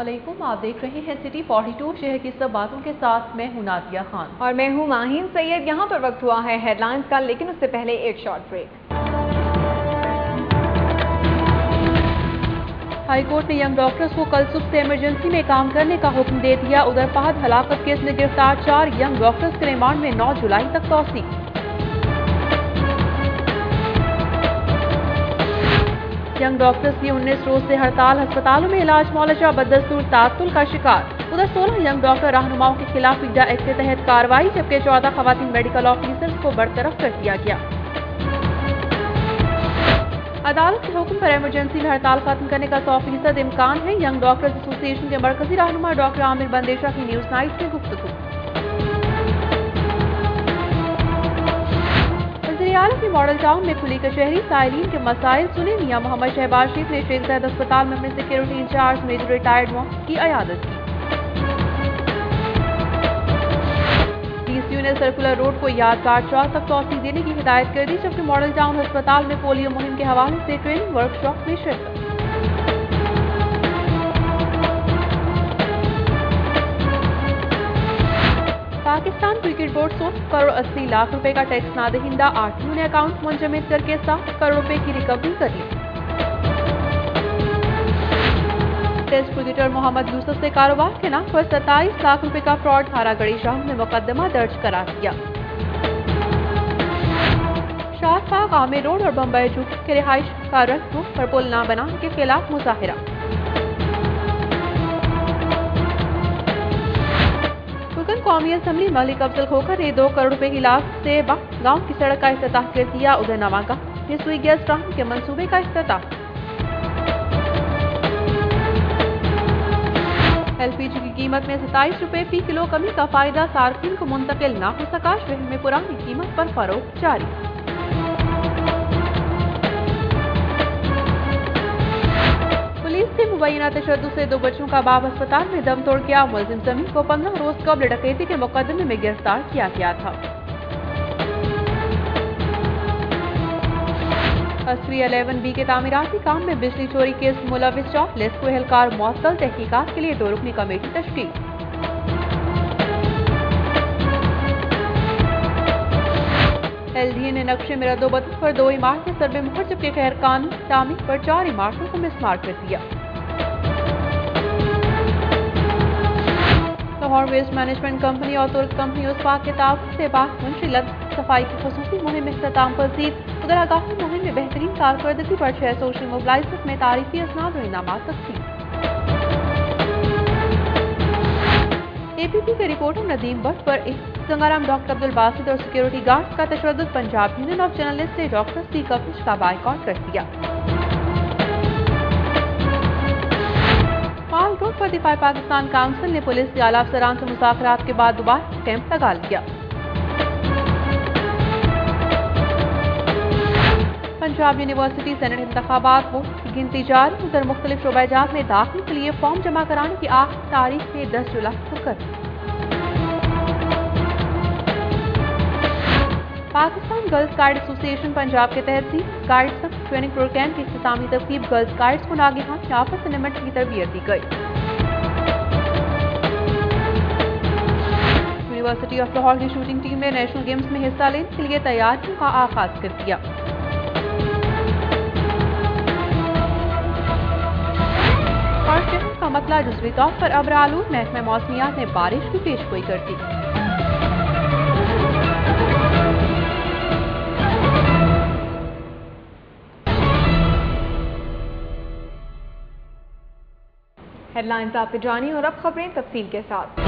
अस्सलामुअलैकुम, आप देख रहे हैं सिटी 42 शहर की सब बातों के साथ। मैं हूं नादिया खान और मैं हूं माहीन सैयद। यहाँ पर वक्त हुआ है हेडलाइंस का, लेकिन उससे पहले एक शॉर्ट ब्रेक। हाई कोर्ट ने यंग डॉक्टर्स को कल सुबह से इमरजेंसी में काम करने का हुक्म दे दिया। उधर फहद हलाकत केस में गिरफ्तार 4 यंग डॉक्टर्स के रिमांड में 9 जुलाई तक तौसी। यंग डॉक्टर्स की 19 रोज से हड़ताल, अस्पतालों में इलाज मौलजा बदस्तूर तातुल का शिकार। उधर 16 यंग डॉक्टर रहनुमाओं के खिलाफ इक्डा एक्ट के तहत कार्रवाई, जबकि 14 खवातीन मेडिकल ऑफिसर्स को बरतरफ कर दिया गया। अदालत के हुक्म पर इमरजेंसी में हड़ताल खत्म करने का 100% इम्कान है। यंग डॉक्टर्स एसोसिएशन के मरकजी रहनुमा डॉक्टर आमिर बंदेशा की न्यूज नाइट में गुफ्तगू। वज़ीर-ए-आला के मॉडल टाउन में खुली कचहरी, साइलिन के मसाइल सुने। मियां मोहम्मद शहबाज शरीफ ने शेख ज़ायद अस्पताल में अपने security incharge major retired Mohammad की अयादत की। DCU ने सर्कुलर रोड को यादगार चौक तक तौसी देने की हिदायत कर दी, जबकि मॉडल टाउन अस्पताल में पोलियो मुहिम के हवाले से ट्रेनिंग वर्कशॉप में शिरकत। पाकिस्तान क्रिकेट बोर्ड 100 करोड़ 80 लाख रुपए का टैक्स नादहिंदा, RTO ने अकाउंट मुंजमद करके 7 करोड़ रुपए की रिकवरी कर ली। टेस्ट क्रिकेटर मोहम्मद यूसुफ से कारोबार के नाम पर 27 लाख रुपए का फ्रॉड, थारागढ़ी शाह में मुकदमा दर्ज करार दिया। शाहबाग आमिर रोड और बम्बई जूही के रिहाइश का रंग रूप पर पुल न बनाने के खिलाफ मुजाहिरा। कौमी असम्बली मलिक अफजल खोखर ने 2 करोड़ रुपए की लागत से गांव की सड़क का इफ्तिताह कर दिया। उधर नवागा में सुई गैस ट्रांसफर के मंसूबे का इफ्तिताह। LPG की कीमत में 27 रुपए फी किलो कमी का फायदा सार्फिन को मुंतकिल ना हो सका। शहर में पुरानी कीमत पर फरोख्त जारी। पुलिस के मुबैना तशद्दुद से 2 बच्चों का बाप अस्पताल में दम तोड़ गया। मुलजिम जमीन को 15 रोज कब्ल डकैती के मुकदमे में गिरफ्तार किया गया था। अस्वी 11B के तामीराती काम में बिजली चोरी केस मुलविस 4 लेस्को एहलकार मुअत्तल, तहकीकात के लिए 2 रुकनी कमेटी तश्कील। LDA ने नक्शे में रद्दोबदल पर 2 इमारतें सर्वे मुहर, जबकि खैर कानून तामीर पर 4 इमारतों को मिसमार कर दिया। लाहौर वेस्ट मैनेजमेंट कंपनी और तुर्क कंपनी उसफा के ताउन से मुंशिलत सफाई की खसूसी मुहिम इख्तिताम पजीर। उधर आगाही मुहिम में बेहतरीन कारकर्दगी पर 6 सोशल मोबिलाइजर्स में तारीफी असनाद और इनामात तकसीम। APP के रिपोर्टर नदीम भट्ट पर गंगाराम डॉक्टर अब्दुल बासित और सिक्योरिटी गार्ड्स का तशद्दुद, पंजाब यूनियन ऑफ जर्नलिस्ट ने डॉक्टर्स की कवरेज का बायकॉट कर दिया। माल रोड पर दिफाई पाकिस्तान काउंसिल ने पुलिस के आला अफसरान से मुज़ाकरात के बाद दोबारा कैंप लगा लिया। पंजाब यूनिवर्सिटी सेनेट इंतखाबात वोट की गिनती जारी। उधर मुख्तलिफ शोबाजात में दाखिले के लिए फॉर्म जमा कराने की आखिरी तारीख में 10 जुलाई तक कर। Pakistan girls guide association Punjab के तहत गाइड्स ट्रेनिंग प्रोग्राम की इख्तितामी तक़रीब गर्ल्स गाइड्स को नागहान आफत से निमटने की तरबियत दी गई। यूनिवर्सिटी ऑफ लाहौर की शूटिंग टीम ने नेशनल गेम्स में हिस्सा लेने के लिए तैयारियों का आगाज कर दिया। और शहर का मतला जुज़वी तौर पर अब्र-आलूद, महकमा मौसमियात ने बारिश की पेशगोई कर दी। हेडलाइंस आपके जानिए और अब खबरें तफसील के साथ।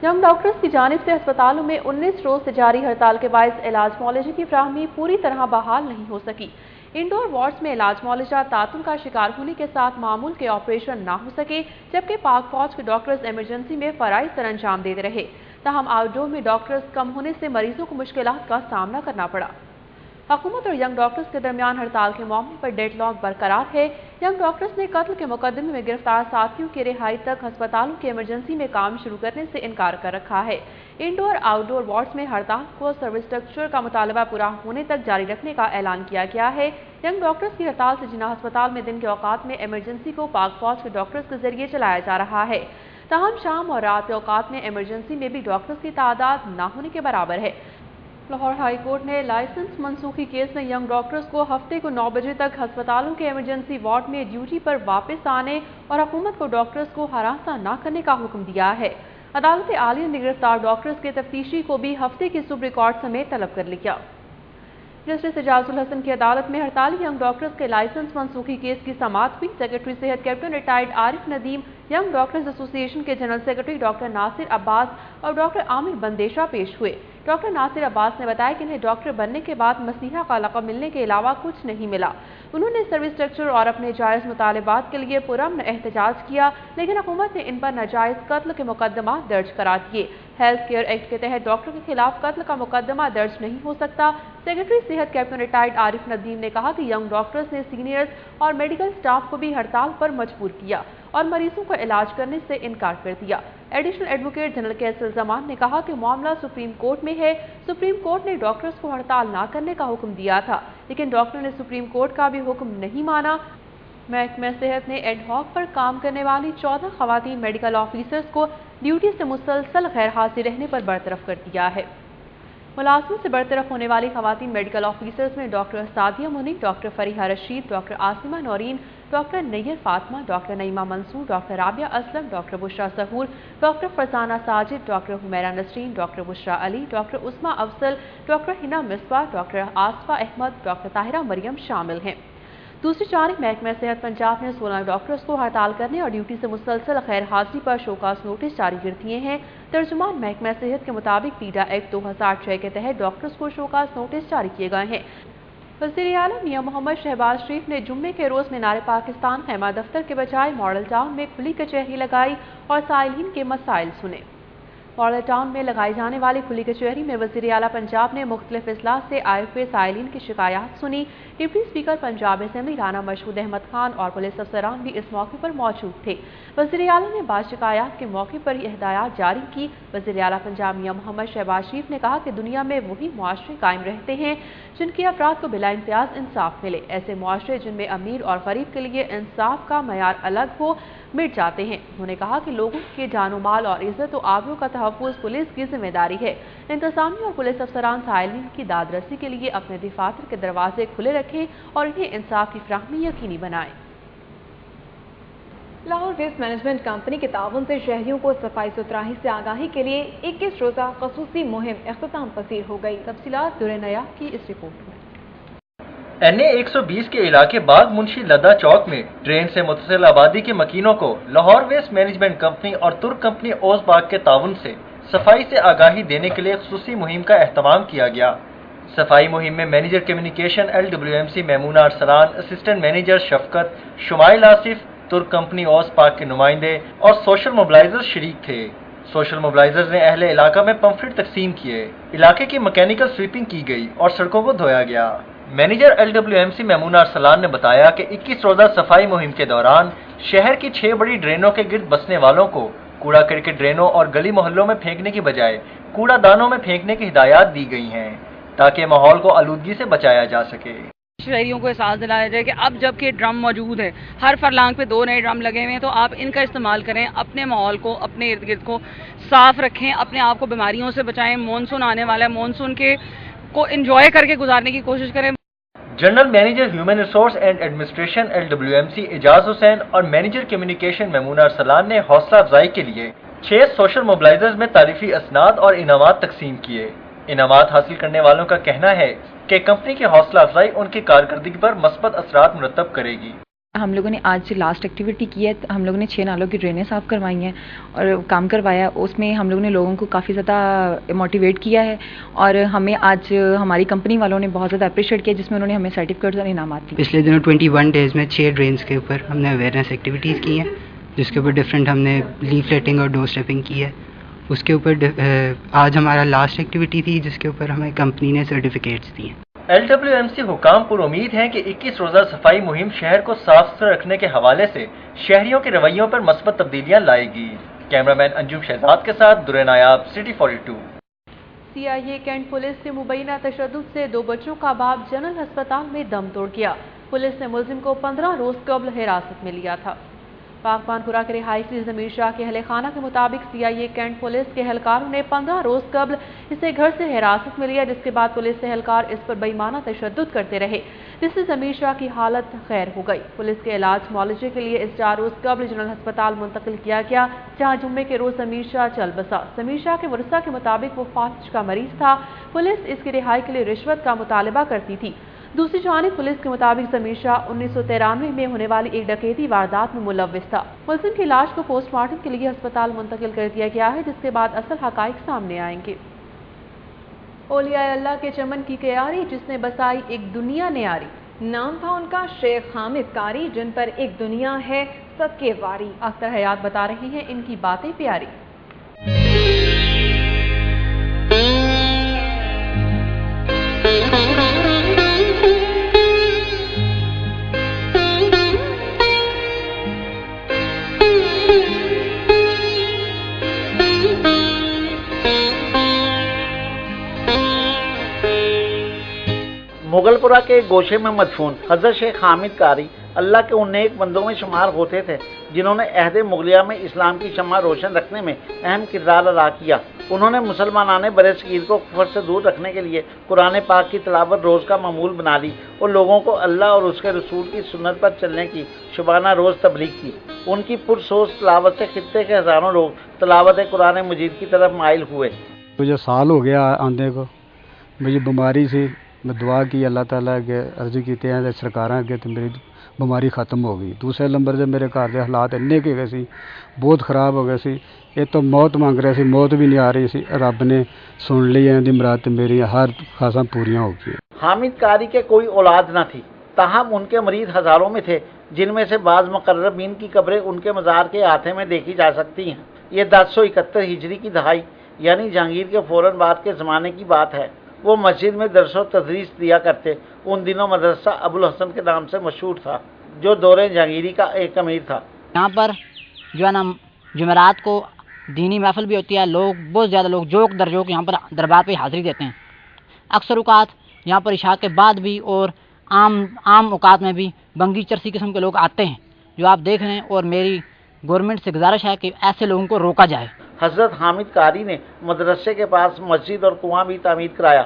यंग डॉक्टर्स की जानिब से अस्पतालों में 19 रोज से जारी हड़ताल के बायस इलाज मौलजी की फ्राहमी पूरी तरह बहाल नहीं हो सकी। इंडोर वार्ड्स में इलाज मौलजा तातुल का शिकार होने के साथ मामूल के ऑपरेशन ना हो सके, जबकि पाक फौज के डॉक्टर्स इमरजेंसी में फराइज सर अंजाम देते रहे। ताहम आउटडोर में डॉक्टर्स कम होने से मरीजों को मुश्किलात का सामना करना पड़ा। हुकूमत और यंग डॉक्टर्स के दरमियान हड़ताल के मामले पर डेड लॉक बरकरार है। यंग डॉक्टर्स ने कत्ल के मुकदमे में गिरफ्तार साथियों की रिहाई तक अस्पतालों की इमरजेंसी में काम शुरू करने से इनकार कर रखा है। इंडोर आउटडोर वार्ड्स में हड़ताल को सर्विस स्ट्रक्चर का मुतालबा पूरा होने तक जारी रखने का ऐलान किया गया है। यंग डॉक्टर्स की हड़ताल से जिन्ना अस्पताल में दिन के औकात में इमरजेंसी को पाक फौज के डॉक्टर्स के जरिए चलाया जा रहा है। ताहम शाम और रात के औकात में इमरजेंसी में भी डॉक्टर्स की तादाद न होने के बराबर है। लाहौर हाई कोर्ट ने लाइसेंस मनसूखी केस में यंग डॉक्टर्स को हफ्ते को 9 बजे तक अस्पतालों के इमरजेंसी वार्ड में ड्यूटी पर वापस आने और हुकूमत को डॉक्टर्स को हरासा न करने का हुक्म दिया है। अदालत आलिया ने गिरफ्तार डॉक्टर्स के तफ्तीशी को भी हफ्ते की सुब रिकॉर्ड समेत तलब कर लिया। जस्टिस एजाजुल हसन की अदालत में हड़ताली यंग डॉक्टर्स के लाइसेंस मनसूखी केस की समाअत हुई। सेक्रेटरी सेहत captain retired Arif Nadeem, young doctors association के general secretary doctor Nasir Abbas और डॉक्टर आमिर बंदेशा पेश हुए। डॉक्टर नासिर अब्बास ने बताया कि इन्हें डॉक्टर बनने के बाद मसीहा का लक़ब मिलने के अलावा कुछ नहीं मिला। उन्होंने सर्विस स्ट्रक्चर और अपने जायज़ मुतालबात के लिए पुरअमन एहतजाज किया, लेकिन हुकूमत ने इन पर नाजायज़ कत्ल के मुकदमा दर्ज करा दिए। हेल्थ केयर एक्ट के तहत डॉक्टर के खिलाफ कत्ल का मुकदमा दर्ज नहीं हो सकता। सेक्रेटरी सेहत कैप्टन रिटायर्ड आरिफ नदीम ने कहा कि यंग डॉक्टर्स ने सीनियर्स और मेडिकल स्टाफ को भी हड़ताल पर मजबूर किया और मरीजों को इलाज करने से इनकार कर दिया। Additional advocate general castle Zaman ने कहा कि मामला सुप्रीम कोर्ट में है। सुप्रीम कोर्ट ने डॉक्टर्स को हड़ताल न करने का हुक्म दिया था, लेकिन डॉक्टर ने सुप्रीम कोर्ट का भी हुक्म नहीं माना। महकमा सेहत ने एडहॉक पर काम करने वाली 14 खवातीन मेडिकल ऑफिसर्स को ड्यूटी से मुसलसल गैर हाजिर रहने पर बरतरफ कर दिया है। मुलाजमत से बरतरफ होने वाली खवातीन मेडिकल ऑफिसर्स में doctor Sadia Muni, doctor Fariha Rasheed, doctor Asima Naureen, doctor Nayyar Fatima, doctor Naeema Mansoor, doctor Rabia Aslam, doctor Bushra Sahoor, doctor Farzana Sajid, doctor Humaira Nasreen, doctor Bushra Ali, doctor Usma Afzal, doctor Hina Misbah, doctor Asfa Ahmed, doctor Tahira Maryam शामिल हैं। दूसरी जानब महकमा सेहत पंजाब ने 16 डॉक्टर्स को हड़ताल करने और ड्यूटी से मुसलसल गैर हाजिरी पर शोकास नोटिस जारी कर दिए हैं। तर्जुमान महकमा सेहत के मुताबिक पीडा एक्ट 2006 के तहत डॉक्टर्स को शोकास नोटिस जारी किए गए हैं। वज़ीर आला मियां मोहम्मद शहबाज शरीफ ने जुम्मे के रोज़ मीनार पाकिस्तान खैमा दफ्तर के बजाय मॉडल टाउन में खुली कचहरी लगाई और साइलिन के मसाइल सुने। मॉडल टाउन में लगाई जाने वाली खुली कचहरी में वज़ीर आला पंजाब ने मुख्तलिफ अजला से आए हुए साइलिन की शिकायत सुनी। Deputy speaker Punjab assembly Rana Mashhood Ahmad Khan और पुलिस अफसरान भी इस मौके पर मौजूद थे। वज़ीर आला ने बाद शिकायत के मौके पर ही हिदायत जारी की। वज़ीर आला पंजाब मियां मोहम्मद शहबाज शरीफ ने कहा कि दुनिया में वही मुआशरे कायम रहते हैं जिनके अफराद को बिला इम्तियाज इंसाफ मिले। ऐसे मुआशरे जिनमें अमीर और गरीब के लिए इंसाफ का मयार अलग हो मिट जाते हैं। उन्होंने कहा कि लोगों के जानो माल और इज्जत और आबरू का तहफ़्फ़ुज़ पुलिस की जिम्मेदारी है। इंतज़ामिया और पुलिस अफसरान साइलिन की दादरसी के लिए अपने दफातर के दरवाजे खुले रखें और इन्हें इंसाफ की फराहमी यकीनी बनाएं। लाहौर वेस्ट मैनेजमेंट कंपनी के ताउन से शहरियों को सफाई सुथराई से आगाही के लिए 21 रोज़ा ख़ुसूसी मुहिम इख्तिताम पसीर हो गई। तफसीलात दुरे नया की इस रिपोर्ट में। NA 120 के इलाके बाग मुंशी लदा चौक में ट्रेन से मुतसिल आबादी के मकीनों को लाहौर वेस्ट मैनेजमेंट कंपनी और तुर्क कंपनी ओस बाग के ताउन से सफाई से आगाही देने के लिए ख़ुसूसी मुहिम का एहतमाम किया गया। सफाई मुहिम में manager communication LWMC Maimoona Arsalan, assistant manager Shafqat, Shumail Asif, तुर्क कंपनी ओस बाग के नुमाइंदे और सोशल मोबिलाइजर्स शरीक थे। सोशल मोबिलाइजर्स ने अहले इलाका में पंफलेट तकसीम किए, इलाके की मैकेनिकल स्वीपिंग की गई और सड़कों को धोया गया। मैनेजर LWMC मैमूना अरसलान ने बताया कि 21 रोज़ा सफाई मुहिम के दौरान शहर की 6 बड़ी ड्रेनों के गिर्द बसने वालों को कूड़ा करकट ड्रेनों और गली मोहल्लों में फेंकने की बजाय कूड़ादानों में फेंकने की हिदायत दी गई हैं ताकि माहौल को आलूदगी से बचाया जा सके। शहरियों को एहसास दिलाया जाए कि अब जबकि ड्रम मौजूद है, हर फरलांग पे 2 नए ड्रम लगे हुए हैं, तो आप इनका इस्तेमाल करें, अपने माहौल को, अपने इर्द गिर्द को साफ रखें, अपने आप को बीमारियों से बचाएं। मानसून आने वाला है, मानसून के को एंजॉय करके गुजारने की कोशिश करें। General manager human resource and administration LWMC Ejaz Hussain और मैनेजर कम्युनिकेशन मैमूना अरसलान ने हौसला अफजाई के लिए 6 सोशल मोबिलाइजर्स में तारीफी असनाद और इनामात तकसीम किए। इनामात हासिल करने वालों का कहना है कि कंपनी की हौसला अफजाई उनकी कारकर्दगी पर मस्बत असरात मुरतब करेगी। हम लोगों ने आज लास्ट एक्टिविटी की है। हम लोगों ने 6 नालों की ड्रेनें साफ़ करवाई हैं और काम करवाया। उसमें हम लोगों ने लोगों को काफ़ी ज़्यादा मोटिवेट किया है और हमें आज हमारी कंपनी वालों ने बहुत ज़्यादा अप्रिशिएट किया, जिसमें उन्होंने हमें सर्टिफिकेट्स और इनामात दिए। पिछले दिनों 21 डेज़ में 6 ड्रेन्स के ऊपर हमने अवेयरनेस एक्टिविटीज़ की हैं, जिसके ऊपर डिफरेंट हमने लीफलेटिंग और डोर स्टेपिंग की है। उसके ऊपर आज हमारा लास्ट एक्टिविटी थी जिसके ऊपर हमें कंपनी ने सर्टिफिकेट्स दिए। LWMC حکام پر امید ہیں کہ 21 روزہ صفائی مہم شہر کو صاف ستھرا رکھنے کے حوالے سے شہریوں کے رویوں پر مثبت تبدیلیاں لائے گی۔ کیمرامین انجم شہزاد کے ساتھ درے نایاب، سٹی 42۔ CIA کینٹ پولیس نے مبینہ تشدد سے 2 بچوں کا باپ جنرل ہسپتال میں دم توڑ گیا۔ پولیس نے ملزم کو 15 روز قبل حراست میں لیا تھا۔ پاک پانپورہ کے رہائشی ضمیر شاہ کے اہل خانہ کے مطابق CIA کینٹ پولیس کے اہلکاروں نے 15 روز قبل اسے گھر سے حراست میں لیا، جس کے بعد پولیس اہلکار اس پر بے معنی تشدد کرتے رہے، جس سے ضمیر شاہ کی حالت خیر ہو گئی۔ پولیس کے علاج معالجے کے لیے اس 4 روز قبل جنرل ہسپتال منتقل کیا گیا، جہاں جمعے کے روز ضمیر شاہ چل بسا۔ ضمیر شاہ کے ورثاء کے مطابق وہ فالج کا مریض تھا۔ پولیس اس کی رہائی کے لیے رشوت کا مطالبہ کرتی تھی۔ دوسری جانب پولیس کے مطابق ضمیر شاہ 1993 میں ہونے والی ایک ڈکیتی واردات میں ملوث تھا۔ ملزم کی لاش کو پوسٹ مارٹم کے لیے ہسپتال منتقل کر دیا گیا ہے، جس کے بعد اصل حقائق سامنے آئیں گے۔ اولیاء اللہ کے چمن کی کیاری جس نے بسائی ایک دنیا نیاری، نام تھا ان کا شیخ حامد قاری، جن پر ایک دنیا ہے صدقے واری۔ اختر حیات بتا رہے ہیں ان کی باتیں پیاری۔ مغل پورہ کے گوشے میں مدفون حضرت شیخ حامد قاری اللہ کے ان نیک بندوں میں شمار ہوتے تھے جنہوں نے عہد مغلیہ میں اسلام کی شمع روشن رکھنے میں اہم کردار ادا کیا۔ انہوں نے مسلمانان بر صغیر کو کفر سے دور رکھنے کے لیے قرآن پاک کی تلاوت روز کا معمول بنا لی اور لوگوں کو اللہ اور اس کے رسول کی سنت پر چلنے کی شبانہ روز تبلیغ کی۔ ان کی پرسوز تلاوت سے خطے کے ہزاروں لوگ تلاوت قرآن مجید کی طرف مائل ہوئے۔ مجھے سال ہو گیا آندے کو، مجھے بیماری سی، میں دعا کی اللہ تعالیٰ کے عرضی کیتے ہیں سرکاراں کے تو میری بیماری ختم ہو گئی۔ دوسرے نمبر سے میرے گھر کے حالات اننے کے گئے سی، بہت خراب ہو گئے سی، یہ تو موت مانگ رہے سی، موت بھی نہیں آ رہی سی، رب نے سن لی ہے دی مراد میری ہر خاصا پوریاں ہو گئی۔ حامد قاری کے کوئی اولاد نہ تھی، تاہم ان کے مرید ہزاروں میں تھے، جن میں سے بعض مقربین کی قبریں ان کے مزار کے ہاتھے میں دیکھی جا سکتی ہیں۔ یہ 1071 ہجری کی دہائی یعنی جہانگیر کے فوراً بعد کے زمانے کی بات ہے۔ وہ مسجد میں درس و تدریس دیا کرتے۔ ان دنوں مدرسہ ابوالحسن کے نام سے مشہور تھا، جو دور جہانگیری کا ایک امیر تھا۔ یہاں پر جو ہے نا جمعرات کو دینی محفل بھی ہوتی ہے، لوگ بہت زیادہ لوگ جوک در جوک یہاں پر دربار پہ حاضری دیتے ہیں۔ اکثر اوقات یہاں پر عشاء کے بعد بھی اور عام اوقات میں بھی بنگی چرسی قسم کے لوگ آتے ہیں، جو آپ دیکھ رہے ہیں، اور میری گورنمنٹ سے گزارش ہے کہ ایسے لوگوں کو روکا جائے۔ حضرت حامد قاری نے مدرسے کے پاس مسجد اور کنواں بھی تعمیر کرایا۔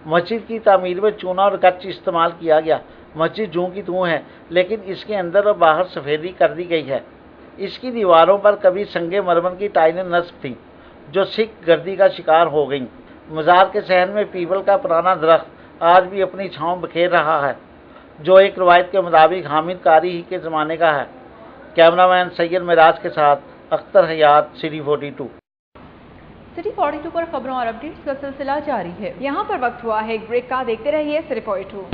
مسجد کی تعمیر میں چونا اور گچ استعمال کیا گیا۔ مسجد جوں کی توں ہے، لیکن اس کے اندر اور باہر سفیدی کر دی گئی ہے۔ اس کی دیواروں پر کبھی سنگ مرمر کی ٹائلیں نصب تھیں، جو سکھ گردی کا شکار ہو گئیں۔ مزار کے صحن میں پیپل کا پرانا درخت آج بھی اپنی چھاؤں بکھیر رہا ہے، جو ایک روایت کے مطابق حامد قاری ہی کے زمانے کا ہے۔ کیمرامین سید معراج کے ساتھ اختر حیات، سٹی 42۔ سٹی 42 پر خبروں اور اپڈیٹس کا سلسلہ جاری ہے۔ یہاں پر وقت ہوا ہے ایک بریک کا، دیکھتے رہیے سٹی 42۔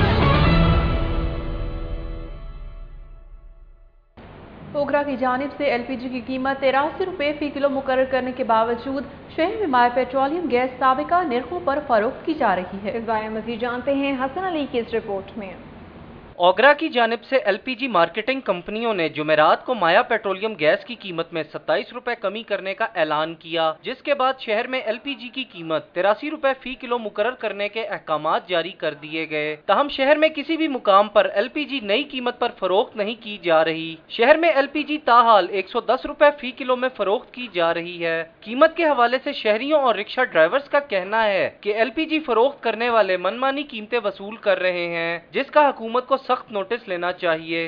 اوگرا کی جانب سے LPG کی قیمت 83 روپے فی کلو مقرر کرنے کے باوجود شہر میں مائع پیٹرولیم گیس سابقہ نرخوں پر فروخت کی جا رہی ہے۔ اس بارے میں مزید جانتے ہیں حسن علی کی اس رپورٹ میں۔ اوگرا کی جانب سے LPG مارکیٹنگ کمپنیوں نے جمعرات کو مائع پیٹرولیم گیس کی قیمت میں 27 روپے کمی کرنے کا اعلان کیا، جس کے بعد شہر میں LPG کی قیمت 83 روپے فی کلو مقرر کرنے کے احکامات جاری کر دیے گئے۔ تاہم شہر میں کسی بھی مقام پر LPG نئی قیمت پر فروخت نہیں کی جا رہی۔ شہر میں LPG تاحال 110 روپے فی کلو میں فروخت کی جا رہی ہے۔ قیمت کے حوالے سے شہریوں اور رکشہ ڈرائیورز کا کہنا ہے کہ LPG فروخت کرنے والے منمانی قیمتیں وصول کر رہے ہیں، جس کا حکومت کو سخت نوٹس لینا چاہیے۔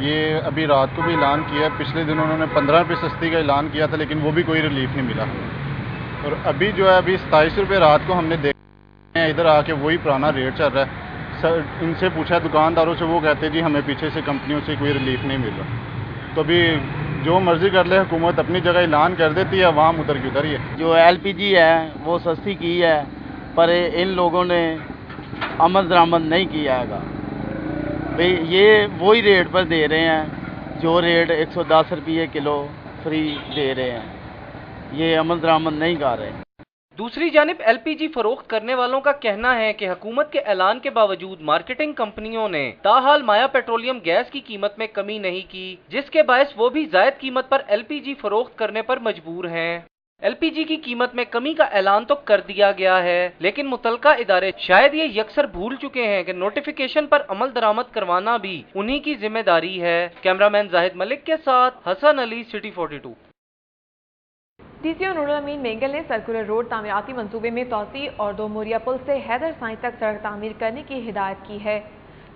یہ ابھی رات کو بھی اعلان کیا، پچھلے دنوں انہوں نے 15 روپے سستی کا اعلان کیا تھا، لیکن وہ بھی کوئی ریلیف نہیں ملا، اور ابھی جو ہے ابھی 27 روپے رات کو ہم نے دیکھا ہے، ادھر آ کے وہی پرانا ریٹ چل رہا ہے۔ ان سے پوچھا دکانداروں سے، وہ کہتے جی ہمیں پیچھے سے کمپنیوں سے کوئی ریلیف نہیں مل رہا۔ تو ابھی جو مرضی کر لے حکومت، اپنی جگہ اعلان کر دیتی ہے، عوام ادھر کی ادھر ہی ہے۔ جو LPG ہے وہ سستی کی ہے، پر ان لوگوں نے آمد درآمد نہیں کیا ہے گا۔ یہ وہی ریٹ پر دے رہے ہیں جو ریٹ 110 روپے کلو فری دے رہے ہیں، یہ آمد درآمد نہیں کر رہے۔ दूसरी जानिब LPG फरोख्त करने वालों का कहना है कि हुकूमत के ऐलान के बावजूद मार्केटिंग कंपनियों ने ताहाल माया पेट्रोलियम गैस की कीमत में कमी नहीं की, जिसके बायस वो भी जायद कीमत पर LPG फरोख्त करने पर मजबूर हैं। LPG की कीमत में कमी का ऐलान तो कर दिया गया है, लेकिन मुतलका इदारे शायद ये यकसर भूल चुके हैं कि नोटिफिकेशन पर अमल दरामद करवाना भी उन्हीं की जिम्मेदारी है। कैमरामैन जाहिद मलिक के साथ हसन अली, सिटी 42। DCO नूरुल अमीन मेंगल ने सर्कुलर रोड तामीराती मंसूबे में तोसी और 2 मोरिया पुल से हैदर साईं तक सड़क तामीर करने की हिदायत की है।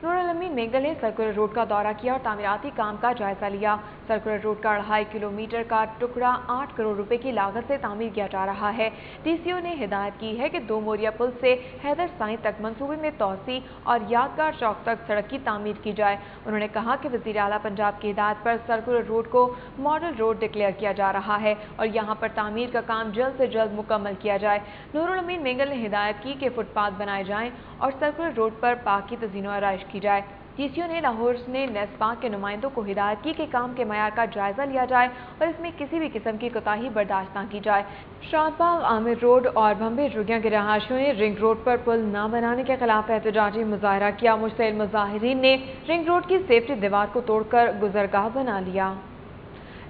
नूरुल अमीन मेंगल ने सर्कुलर रोड का दौरा किया और तामीराती काम का जायजा लिया। सर्कुलर रोड का 2.5 किलोमीटर का टुकड़ा 8 करोड़ रुपए की लागत से तामीर किया जा रहा है। DCO ने हिदायत की है कि 2 मोरिया पुल से हैदर साईं तक मंसूबे में तोसी और यादगार चौक तक सड़क की तामीर की जाए। उन्होंने कहा कि वज़ीर आला पंजाब की हिदायत पर सर्कुलर रोड को मॉडल रोड डिक्लेयर किया जा रहा है और यहाँ पर तामीर का काम जल्द से जल्द मुकम्मल किया जाए। नूरुल अमीन मेंगल ने हिदायत की कि फुटपाथ बनाए जाएं और सर्कुलर रोड पर पार्क की तज़ीनो आराइश की जाए। DCO ने लाहौर ने नेस्पा के नुमाइंदों को हिदायत की कि काम के मयार का जायजा लिया जाए और इसमें किसी भी किस्म की कोताही बर्दाश्त न की जाए। शादबाग, आमिर रोड और बम्बे जुगिया के रहायशियों ने रिंग रोड पर पुल न बनाने के खिलाफ एहतजाजी मुजाहरा किया। मुश्तइल मुजाहिरीन ने रिंग रोड की सेफ्टी दीवार को तोड़कर गुजरगाह बना लिया।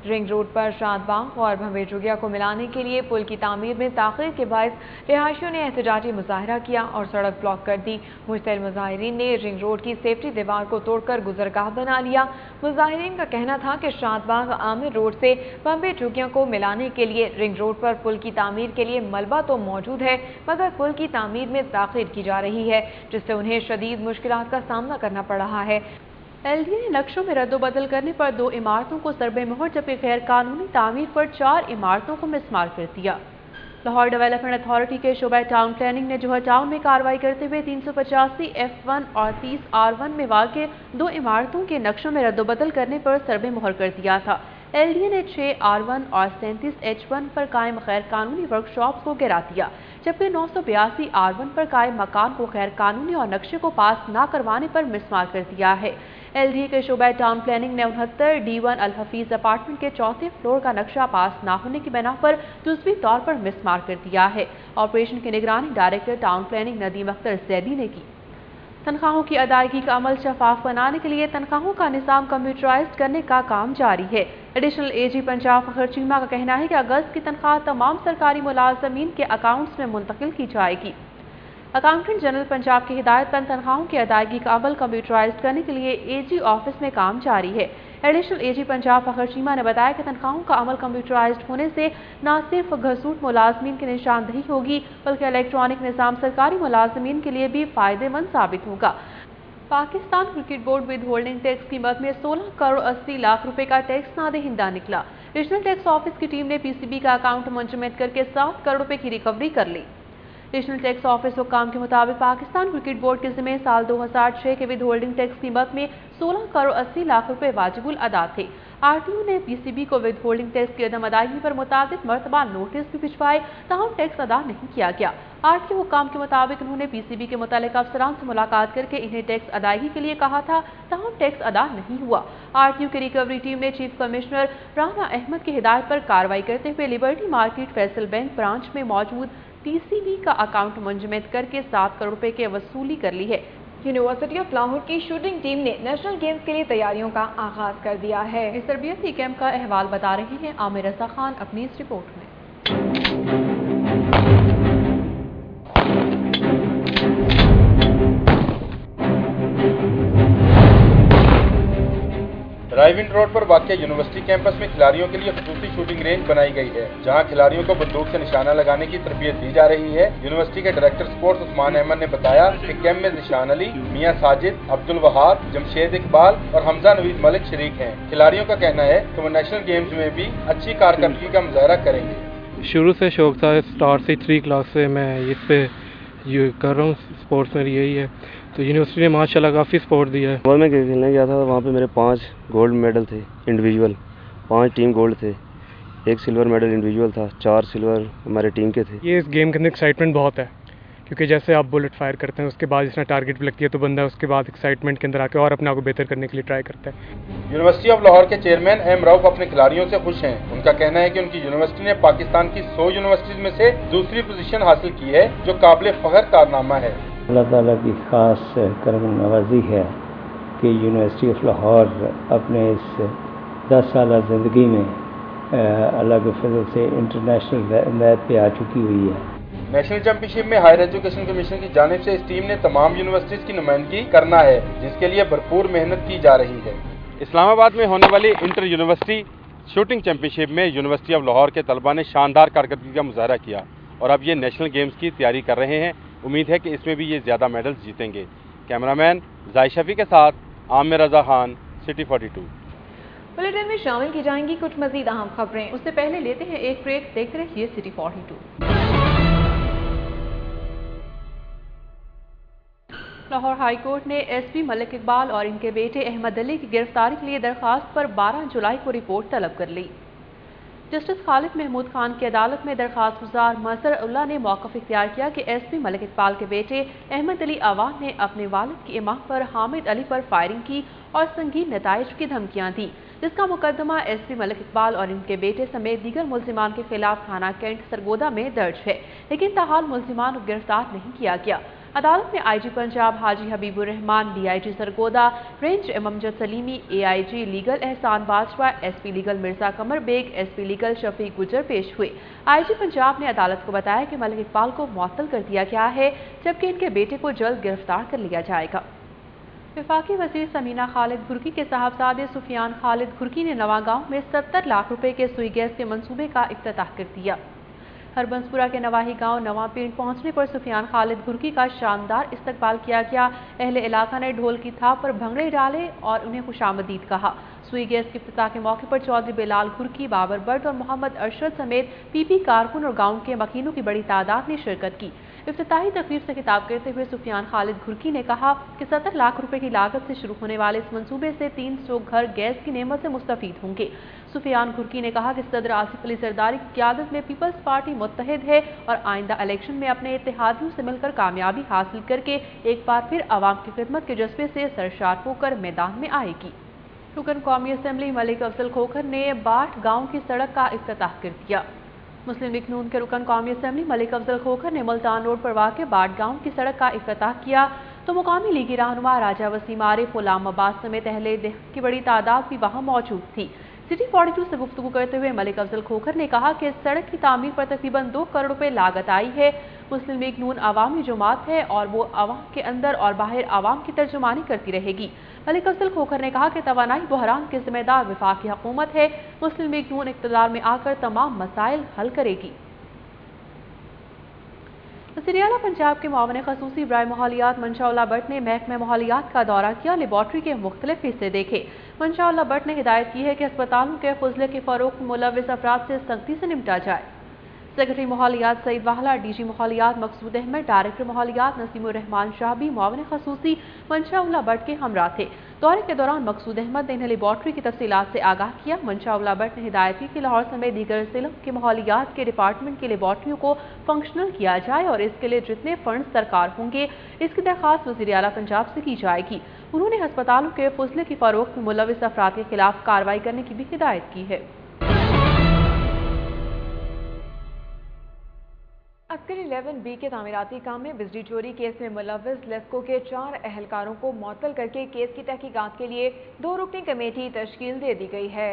रिंग रोड पर शादबाग और भंबे जुगिया को मिलाने के लिए पुल की तामीर में ताख़ीर के बायस रिहायशियों ने एहतजाजी मुजाहरा किया और सड़क ब्लॉक कर दी। मुश्तइल मुजाहिरीन ने रिंग रोड की सेफ्टी दीवार को तोड़कर गुजरगाह बना लिया। मुजाहिरीन का कहना था कि शादबाग आमिर रोड से बम्बे जुगिया को मिलाने के लिए रिंग रोड पर पुल की तामीर के लिए मलबा तो मौजूद है, मगर पुल की तामीर में ताख़ीर की जा रही है, जिससे उन्हें शदीद मुश्किलात का सामना करना पड़ रहा है। LDA ने नक्शों में रद्दोबदल करने पर 2 इमारतों को सरबे मोहर, जबकि गैर कानूनी तामीर पर 4 इमारतों को मिसमार कर दिया। लाहौर डेवलपमेंट अथॉरिटी के शोबा टाउन प्लानिंग ने जोहर टाउन में कार्रवाई करते हुए 385 F1 और 30 R1 में वाक़ 2 इमारतों के नक्शों में रद्दोबदल करने पर सरबे मोहर कर दिया था। LDA ने 6 R1 और 37 H1 पर कायम गैर कानूनी वर्कशॉप्स को गिरा दिया, जबकि 982 R1 पर कायम मकान को गैर कानूनी और नक्शे को पास न करवाने पर मिसमार कर दिया है। LDA के शोबा टाउन प्लानिंग ने 69 D1 अल हफीज अपार्टमेंट के 4थे फ्लोर का नक्शा पास न होने की बिना पर जुज़वी तौर पर मिसमार कर दिया है। ऑपरेशन की निगरानी director town planning Nadeem Akhtar Zaidi ने की। तनख्वाहों की अदायगी का अमल शफाफ बनाने के लिए तनख्वाहों का निज़ाम कंप्यूटराइज्ड करने का काम जारी है। एडिशनल AG पंजाब फखर चीमा का कहना है कि अगस्त की तनख्वाह तमाम सरकारी मुलाजमीन के अकाउंट्स में मुंतकिल की जाएगी। अकाउंटेंट जनरल पंजाब की हिदायत पर तनख्वाहों की अदायगी का अमल कंप्यूटराइज्ड करने के लिए AG ऑफिस में काम जारी है। एडिशनल AG पंजाब फखर चीमा ने बताया कि तनख्वाहों का अमल कंप्यूटराइज्ड होने से न सिर्फ घसूट मुलाजमीन की निशानदही होगी, बल्कि इलेक्ट्रॉनिक निज़ाम सरकारी मुलाजमीन के लिए भी फ़ायदेमंद साबित होगा। Pakistan cricket board with holding tax कीमत में 16 करोड़ 80 लाख रुपए का टैक्स नादहिंदा निकला। रीजनल टैक्स ऑफिस की टीम ने PCB का अकाउंट मुंजमद करके 7 करोड़ रुपए की रिकवरी कर ली। रीजनल टैक्स ऑफिस हुक्काम के मुताबिक पाकिस्तान क्रिकेट बोर्ड के ज़िम्मे साल 2006 के विद होल्डिंग टैक्स कीमत में 16 करोड़ 80 लाख रुपए वाजिबुल अदा थे। RTO ने PCB को विद होल्डिंग टैक्स की अदम अदायगी पर मुतादिद मरतबा नोटिस भी भिजवाए, ताहम टैक्स अदा नहीं किया गया। RTO हुक्काम के मुताबिक उन्होंने PCB के मुतल्लिका अफसरान से मुलाकात करके इन्हें टैक्स अदायगी के लिए कहा था, ताहम टैक्स अदा नहीं हुआ। RTO की रिकवरी टीम ने चीफ कमिश्नर राना अहमद की हिदायत पर कार्रवाई करते हुए liberty market Faisal bank branch में मौजूद TCB का अकाउंट मुंजमद करके 7 करोड़ रुपए की वसूली कर ली है। यूनिवर्सिटी ऑफ लाहौर की शूटिंग टीम ने नेशनल गेम्स के लिए तैयारियों का आगाज कर दिया है। इस तरबियती कैंप का अहवाल बता रहे हैं आमिर रज़ा खान अपनी इस रिपोर्ट में। ड्राइव इन रोड पर वाक़ यूनिवर्सिटी कैंपस में खिलाड़ियों के लिए खसूसी शूटिंग रेंज बनाई गई है, जहां खिलाड़ियों को बंदूक से निशाना लगाने की तरबियत दी जा रही है। यूनिवर्सिटी के डायरेक्टर स्पोर्ट्स उस्मान अहमद ने बताया कि कैंप में निशान अली, मियां साजिद, अब्दुल वहाब, जमशेद इकबाल और हमजा नवीद मलिक शरीक हैं। खिलाड़ियों का कहना है कि वो नेशनल गेम्स में भी अच्छी कारकर्दगी का मुजाहरा करेंगे। शुरू से शौक था, स्टार्ट से 3 क्लास से मैं इस पे कर रहा हूँ, स्पोर्ट्स में यही है। तो यूनिवर्सिटी ने माशाल्लाह काफ़ी सपोर्ट दिया है। मैं खेलने गया था, वहाँ पे मेरे 5 गोल्ड मेडल थे इंडिविजुअल, 5 टीम गोल्ड थे, 1 सिल्वर मेडल इंडिविजुअल था, 4 सिल्वर हमारे टीम के थे। ये इस गेम के अंदर एक्साइटमेंट बहुत है, क्योंकि जैसे आप बुलेट फायर करते हैं उसके बाद जितना टारगेट भी लगती है तो बंदा उसके बाद एक्साइटमेंट के अंदर आके और अपने आप को बेहतर करने के लिए ट्राई करता है। यूनिवर्सिटी ऑफ लाहौर के चेयरमैन एम रऊफ अपने खिलाड़ियों से खुश हैं। उनका कहना है कि उनकी यूनिवर्सिटी ने पाकिस्तान की 100 यूनिवर्सिटीज में से दूसरी पोजीशन हासिल की है, जो काबिल फख्र कारनामा है। अल्लाह ताला की खास करम नवाजी है कि यूनिवर्सिटी ऑफ लाहौर अपने इस 10 साल ज़िंदगी में अल्लाह के फजल से इंटरनेशनल मैच पे आ चुकी हुई है। नेशनल चैंपियनशिप में हायर एजुकेशन कमीशन की जानिब से इस टीम ने तमाम यूनिवर्सिटीज की नुमाइंदगी करना है, जिसके लिए भरपूर मेहनत की जा रही है। इस्लामाबाद में होने वाली इंटर यूनिवर्सिटी शूटिंग चैंपियनशिप में यूनिवर्सिटी ऑफ लाहौर के तलबा ने शानदार कारकर्दगी का मुजाहरा किया और अब ये नेशनल गेम्स की तैयारी कर रहे हैं। उम्मीद है कि इसमें भी ये ज़्यादा मेडल्स जीतेंगे। कैमरामैन जाहिद शफी के साथ आमिर रजा खान, सिटी 42। बुलेटिन में शामिल की जाएंगी कुछ मजीद अहम खबरें। उससे पहले लेते हैं एक ब्रेक। देखते रहिए सिटी 42। लाहौर हाई कोर्ट ने एसपी मलिक इकबाल और इनके बेटे अहमद अली की गिरफ्तारी के लिए दरखास्त पर 12 जुलाई को रिपोर्ट तलब कर ली। जस्टिस खालिद महमूद खान की अदालत में दरखास्त गुजार मजहर उल्ला ने मौक़िफ़ इख्तियार किया कि एसपी मलिक इकबाल के बेटे अहमद अली अवान ने अपने वालिद की इमाम पर हामिद अली पर फायरिंग की और संगीन नताइज की धमकियां दी, जिसका मुकदमा एसपी मलिक इकबाल और इनके बेटे समेत दीगर मुल्जिमान के खिलाफ थाना कैंट सरगोदा में दर्ज है, लेकिन ताहाल मुल्जिमान को गिरफ्तार नहीं किया गया। अदालत में IG Punjab Haji Habibur Rehman, DIG Sargodha range Amjad Salimi, AIG legal Ehsan Bajwa, SP legal Mirza Qamar Baig, SP legal Shafiq Gujjar पेश हुए। आईजी पंजाब ने अदालत को बताया कि मलिक इकबाल को मुअत्तल कर दिया गया है, जबकि इनके बेटे को जल्द गिरफ्तार कर लिया जाएगा। वफाकी वजीर समीना खालिद घुर्की के साहबजादे सुफियान खालिद घुर्की ने नवागांव में 70 लाख रुपए के सुई गैस के मंसूबे का इफ्तिताह कर दिया। हरबंसपुरा के नवाही गांव नवापीड़ पहुंचने पर सुफियान खालिद घुर्की का शानदार इस्तकबाल किया गया। अहले इलाका ने ढोल की थाप पर भंगड़े डाले और उन्हें खुशामदीद कहा। सुई गैस के इफ्तिताह के मौके पर चौधरी बिलाल घुर्की, बाबर बट और मोहम्मद अरशद समेत पीपी कारकुन और गांव के मकीनों की बड़ी तादाद ने शिरकत की। इफ्तिताही तकरीब से खिताब करते हुए सुफियान खालिद घुर्की ने कहा कि 70 लाख रुपए की लागत से शुरू होने वाले इस मंसूबे से 300 घर गैस की नेमत से मुस्तफीद होंगे। सुफियान घुर्की ने कहा कि सदर आसिफ अली जरदारी की क़यादत में पीपल्स पार्टी मुत्तहिद है और आइंदा इलेक्शन में अपने इत्तेहादियों से मिलकर कामयाबी हासिल करके एक बार फिर आवाम की खिदमत के जज्बे से सरशार होकर मैदान में आएगी। रुकन कौमी असम्बली मलिक अफजल खोखर ने बाट गाँव की सड़क का इफ्तिताह कर दिया। मुस्लिम लीग नून के रुकन कौमी असम्बली मलिक अफजल खोखर ने मुल्तान रोड पर वाक़ बाट गाँव की सड़क का इफ्तिताह किया तो मुकामी लीगी रहनुमा राजा वसीम आरिफ, गुलाम अब्बास समेत अहले देह की बड़ी तादाद भी वहाँ मौजूद थी। सिटी 42 से गुफ्तगू करते हुए मलिक अफजल खोखर ने कहा कि इस सड़क की तामीर पर तकरीबन 2 करोड़ रुपए लागत आई है। मुस्लिम लीग नून अवामी जमात है और वो अवाम के अंदर और बाहर अवाम की तर्जुमानी करती रहेगी। मलिक अफजल खोखर ने कहा कि तवानाई बहरान के जिम्मेदार वफाकी हुकूमत है। मुस्लिम लीग नून इक़्तिदार में आकर तमाम मसाइल हल करेगी। वज़ीर आला पंजाब के मुआविन ख़ुसूसी बराए माहौलियात मंशा उल्ला भट्ट ने महकमे माहौलियात का दौरा किया, लेबॉर्ट्री के मुख्तलिफ हिस्से देखे। मंशा उल्ला भट्ट ने हिदायत की है कि अस्पतालों के फजले के फ़रोग़ में मुलव्विस अफराद से सख्ती से निपटा जाए। सेक्रेटरी माहौलियात सईद वाहला, डीजी माहौलियात मकसूद अहमद, डायरेक्टर माहौलियात नसीमुर रहमान शाह भी मुआविन ख़ुसूसी मंशा उल्ला भट्ट के हमरा थे। दौरे के दौरान मकसूद अहमद ने इन्हें लेबॉर्ट्री की तफसीलात से आगाह किया। मंशा उल्ला भट्ट ने हिदायत की कि लाहौर समेत दीगर जिलों के माहौलियात के डिपार्टमेंट की लेबॉर्ट्रियों को फंक्शनल किया जाए और इसके लिए जितने फंड्स दरकार होंगे इसकी दरख्वास्त वज़ीर आला पंजाब से की जाएगी। उन्होंने अस्पतालों के फजले की फ़रोख्त में मुलव्विस अफराद के खिलाफ कार्रवाई करने की भी हिदायत की है। अस्करी 11B के तामीराती काम में बिजली चोरी केस में मुलव्विस लेस्को के 4 अहलकारों को मुअत्तल करके केस की तहकीकात के लिए 2 रुकनी कमेटी तश्कील दे दी गई है।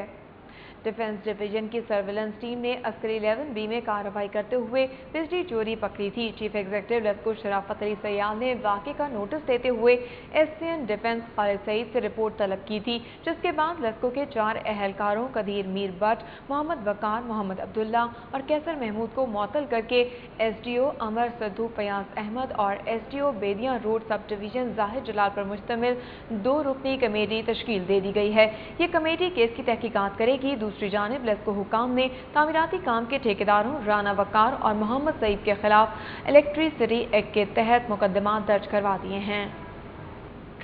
डिफेंस डिवीजन की सर्विलेंस टीम ने अस्करी 11B में कार्रवाई करते हुए बिजली चोरी पकड़ी थी। चीफ एग्जीक्यूटिव लेस्को शराफत अली सयाल ने वाक़े का नोटिस देते हुए एससीएन डिफेंस खालिद सईद से रिपोर्ट तलब की थी, जिसके बाद लेस्को के 4 अहलकारों कदीर मीर बट, मोहम्मद वकार, मोहम्मद अब्दुल्ला और कैसर महमूद को मुअत्तल करके एसडीओ अमर सद्दू फयाज अहमद और एसडीओ बेदिया रोड सब डिवीजन जाहिर जलाल पर मुश्तमिल 2 रुकनी कमेटी तश्कील दे दी गई है। ये कमेटी केस की तहकीकात करेगी। दूसरी जानिब लेस्को हुकाम ने तामीराती काम के ठेकेदारों राना वकार और मोहम्मद सईद के खिलाफ इलेक्ट्रिसिटी एक्ट के तहत मुकदमा दर्ज करवा दिए हैं।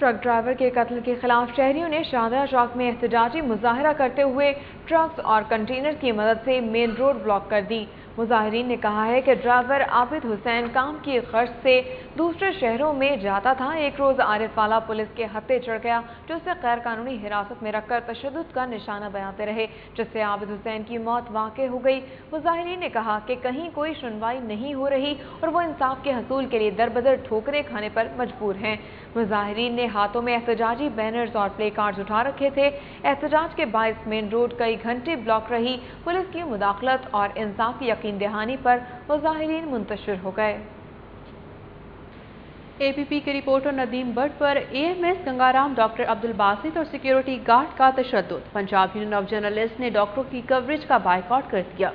ट्रक ड्राइवर के कत्ल के खिलाफ शहरियों ने शाहदरा चौक में एहतजाजी मुजाहरा करते हुए ट्रक्स और कंटेनर की मदद से मेन रोड ब्लॉक कर दी। मुजाहिरीन ने कहा है कि ड्राइवर आबिद हुसैन काम की गर्ज से दूसरे शहरों में जाता था। एक रोज आरिफ वाला पुलिस के हत्थे चढ़ गया, जो उसे गैर कानूनी हिरासत में रखकर तशद्दुद का निशाना बनाते रहे, जिससे आबिद हुसैन की मौत वाक़ई हो गई। मुजाहिरीन ने कहा कि कहीं कोई सुनवाई नहीं हो रही और वो इंसाफ के हसूल के लिए दरबदर ठोकरें खाने पर मजबूर हैं। मुजाहिरीन ने हाथों में एहतजाजी बैनर्स और प्ले कार्ड्स उठा रखे थे। एहतजाज के बायस मेन रोड कई घंटे ब्लॉक रही। पुलिस की मुदाखलत और इंसाफ की यकीन दहानी पर मुजाहिरीन मुंतशिर हो गए। एपीपी के रिपोर्टर नदीम भट्ट पर एएमएस गंगाराम, डॉक्टर अब्दुल बासित और सिक्योरिटी गार्ड का तशद्दुद। पंजाब यूनियन ऑफ जर्नलिस्ट ने डॉक्टरों की कवरेज का बायकॉट कर दिया।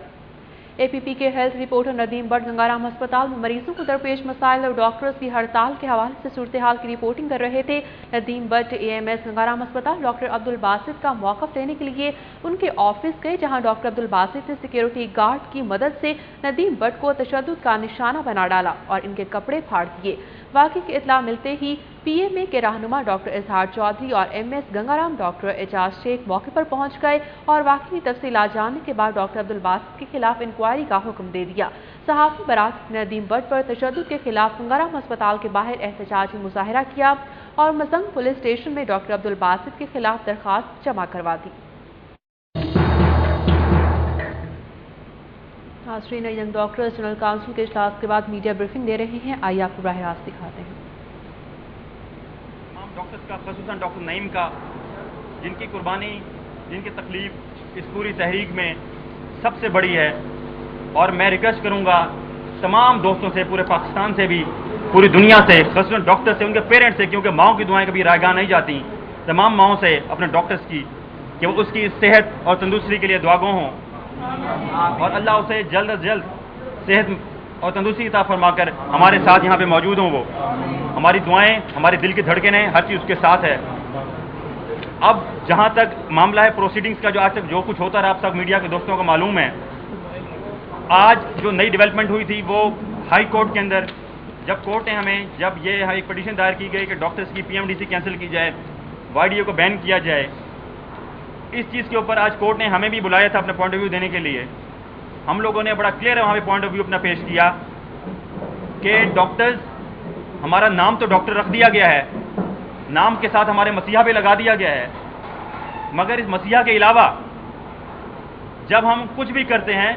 एपीपी के हेल्थ रिपोर्टर नदीम भट्ट गंगाराम अस्पताल में मरीजों को दरपेश मसाइल और डॉक्टर्स की हड़ताल के हवाले से सूरत हाल की रिपोर्टिंग कर रहे थे। नदीम भट्ट एएमएस गंगाराम अस्पताल डॉक्टर अब्दुल बासित का मौक़िफ़ लेने के लिए उनके ऑफिस गए, जहां डॉक्टर अब्दुल बासित ने सिक्योरिटी गार्ड की मदद से नदीम भट्ट को तशद्दुद का निशाना बना डाला और इनके कपड़े फाड़ दिए। वाक़ई की इत्तला मिलते ही पीएमए के रहनुमा डॉक्टर इजहार चौधरी और एमएस गंगाराम डॉक्टर एजाज शेख मौके पर पहुंच गए और वाक़ई की तफसीलात जानने के बाद डॉक्टर अब्दुल बासित के खिलाफ इंक्वायरी का हुक्म दे दिया। सहाफ़ी बरात ने नदीम भट्ट पर तशद्दुद के खिलाफ गंगाराम अस्पताल के बाहर एहतजाजी मुजाहरा किया और मजंग पुलिस स्टेशन में डॉक्टर अब्दुल बासित के खिलाफ दरख्वास्त जमा करवा दी। नाज़रीन, यंग डॉक्टर्स जनरल काउंसिल के इजलास के बाद मीडिया ब्रीफिंग दे रहे हैं। आइए आपको बराह रास्त दिखाते हैं। तमाम डॉक्टर्स का, ख़ुसूसन डॉक्टर नईम का, जिनकी कुर्बानी, जिनकी तकलीफ इस पूरी तहरीक में सबसे बड़ी है। और मैं रिक्वेस्ट करूंगा तमाम दोस्तों से, पूरे पाकिस्तान से भी, पूरी दुनिया से, ख़ुसूसन डॉक्टर से, उनके पेरेंट्स से, क्योंकि माओं की दुआएं कभी रायगाह नहीं जाती, तमाम माओं से, अपने डॉक्टर्स की, कि वो उसकी सेहत और तंदुरुस्ती के लिए दुआगो हों और अल्लाह उसे जल्द अज जल्द सेहत और तंदुरुस्ती अता फरमाकर हमारे साथ यहाँ पे मौजूद हों। वो हमारी दुआएं, हमारे दिल की धड़कनें, हर चीज़ उसके साथ है। अब जहाँ तक मामला है प्रोसीडिंग्स का, जो आज तक जो कुछ होता रहा, आप सब मीडिया के दोस्तों को मालूम है। आज जो नई डेवलपमेंट हुई थी वो हाई कोर्ट के अंदर, जब कोर्ट ने हमें, जब ये एक पिटीशन दायर की गई कि डॉक्टर्स की पीएमडीसी कैंसिल की जाए, वाईडीओ को बैन किया जाए, इस चीज़ के ऊपर आज कोर्ट ने हमें भी बुलाया था अपना पॉइंट ऑफ व्यू देने के लिए। हम लोगों ने बड़ा क्लियर वहाँ पे पॉइंट ऑफ व्यू अपना पेश किया कि डॉक्टर्स, हमारा नाम तो डॉक्टर रख दिया गया है, नाम के साथ हमारे मसीहा भी लगा दिया गया है, मगर इस मसीहा के अलावा जब हम कुछ भी करते हैं,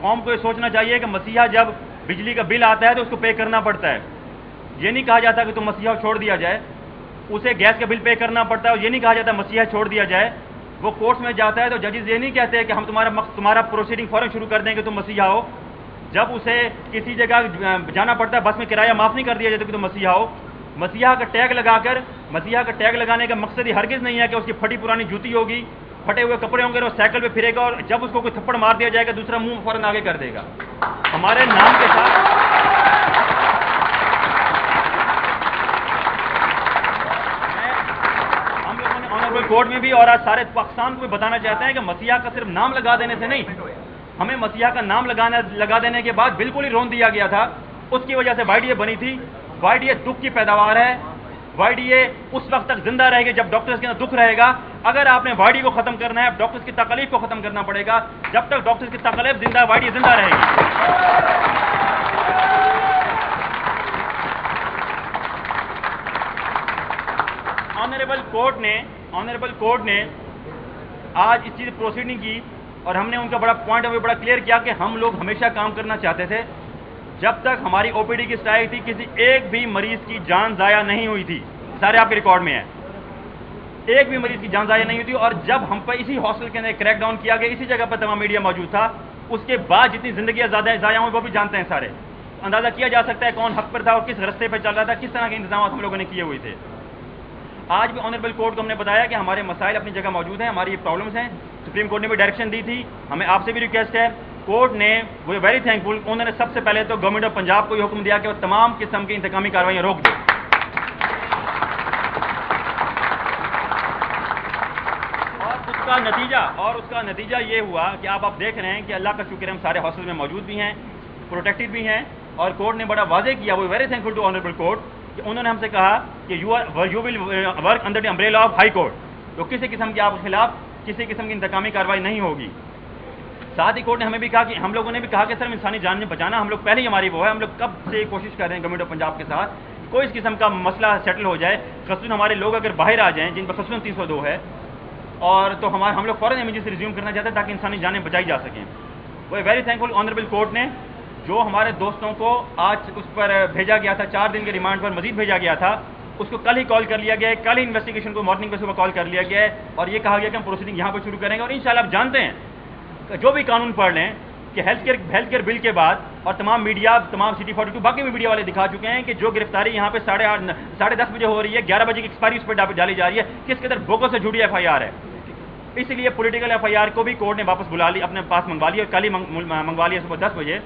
कौम को ये सोचना चाहिए कि मसीहा जब बिजली का बिल आता है तो उसको पे करना पड़ता है। ये नहीं कहा जाता कि तुम मसीहा छोड़ दिया जाए, उसे गैस का बिल पे करना पड़ता है। और ये नहीं कहा जाता मसीहा छोड़ दिया जाए। वो कोर्ट्स में जाता है तो जजेस ये नहीं कहते कि हम तुम्हारा प्रोसीडिंग फौरन शुरू कर देंगे, तुम मसीहा हो। जब उसे किसी जगह जाना पड़ता है, बस में किराया माफ़ नहीं कर दिया जाता कि तुम मसीहा हो। मसीहा का टैग लगाकर, मसीहा का टैग लगाने का मकसद ही हरगिज़ नहीं है कि उसकी फटी पुरानी जूती होगी, फटे हुए कपड़े होंगे, और साइकिल पे फिरेगा और जब उसको कोई थप्पड़ मार दिया जाएगा दूसरा मुंह फौरन आगे कर देगा। हमारे नाम के साथ हम लोगों ने ऑनरेबल कोर्ट में भी और आज सारे पाकिस्तान को भी बताना चाहते हैं कि मसीहा का सिर्फ नाम लगा देने से नहीं, हमें मसीहा का नाम लगा देने के बाद बिल्कुल ही रोन दिया गया था। उसकी वजह से वाईडीए बनी थी। वाईडीए दुख की पैदावार है। वाईडीए उस वक्त तक जिंदा रहेगी जब डॉक्टर्स के अंदर दुख रहेगा। अगर आपने वाईडीए को खत्म करना है, डॉक्टर्स की तकलीफ को खत्म करना पड़ेगा। जब तक डॉक्टर्स की तकलीफ जिंदा, वाईडीए जिंदा रहेगी। ऑनरेबल कोर्ट ने आज इस चीज प्रोसीडिंग की और हमने उनका बड़ा पॉइंट ऑफ व्यू बड़ा क्लियर किया कि हम लोग हमेशा काम करना चाहते थे। जब तक हमारी ओपीडी की स्ट्राइक थी, किसी एक भी मरीज की जान जाया नहीं हुई थी। सारे आपके रिकॉर्ड में है, एक भी मरीज की जान जाया नहीं हुई थी। और जब हम पर इसी हॉस्टल के अंदर क्रैक डाउन किया गया, इसी जगह पर तमाम मीडिया मौजूद था, उसके बाद जितनी जिंदगी जाया हुई वो भी जानते हैं सारे। अंदाजा किया जा सकता है कौन हक पर था और किस रास्ते पर चल रहा था, किस तरह के इंतजाम हम लोगों ने किए हुए थे। आज भी ऑनरेबल कोर्ट को हमने बताया कि हमारे मसाइल अपनी जगह मौजूद हैं, हमारी प्रॉब्लम्स हैं। सुप्रीम कोर्ट ने भी डायरेक्शन दी थी। हमें आपसे भी रिक्वेस्ट है, कोर्ट ने, वो वेरी थैंकफुल, उन्होंने सबसे पहले तो गवर्नमेंट ऑफ पंजाब को ये हुक्म दिया कि वो तमाम किस्म की इंतकामी कार्रवाइयां रोक दे। और उसका नतीजा ये हुआ कि आप देख रहे हैं कि अल्लाह का शुक्र है, हम सारे हॉस्टल में मौजूद भी हैं, प्रोटेक्टेड भी हैं। और कोर्ट ने बड़ा वाजे किया, वो very thankful to honourable court, کہ انہوں نے ہم سے کہا کہ you will work under the umbrella of high court, تو کسی قسم کی آپ کے خلاف کسی قسم کی انتقامی کارروائی نہیں ہوگی۔ ساتھ ہی کورٹ نے ہمیں بھی کہا کہ ہم لوگوں نے بھی کہا کہ سر انسانی جان بچانا ہم لوگ پہلے ہی ہماری وہ ہے، ہم لوگ کب سے کوشش کر رہے ہیں گورنمنٹ آف پنجاب کے ساتھ کوئی اس قسم کا مسئلہ سیٹل ہو جائے، خصوصاً ہمارے لوگ اگر باہر آ جائیں جن پر خصوصاً 302 ہے، اور تو ہم لوگ فوراً ایمرجنسی ریزیوم کرنا چاہتے ہیں تاکہ انسانی جانیں بچائی جا سکیں۔ وہ ویری تھینک فل آنریبل کورٹ نے جو ہمارے دوستوں کو آج اس پر بھیجا گیا تھا 4 دن کے ریمانڈ پر مزید بھیجا گیا تھا، اس کو کل ہی کال کر لیا گیا ہے، کل ہی انویسٹیگیشن کو مارننگ پہ صبح کال کر لیا گیا ہے، اور یہ کہا گیا کہ ہم پروسیڈنگ یہاں پہ شروع کریں گے۔ اور انشاءاللہ آپ جانتے ہیں جو بھی قانون پڑھ لیں کہ ہیلتھ کیئر بل کے بعد، اور تمام میڈیا، تمام سٹی 42 باقی بھی میڈیا والے دکھا چکے ہیں کہ جو گرفتاری یہاں پہ 8:30 بجے ہو رہی ہے، 11 بجے کی ایکسپائری اس پہ ڈالی جا رہی ہے، کس قدر بوگس سے جھوٹی FIR ہے۔ اس لیے پولیٹیکل FIR کو بھی کورٹ نے واپس بلا لی، اپنے پاس منگوا لی، اور کل ہی منگوا لیا صبح 10 بجے،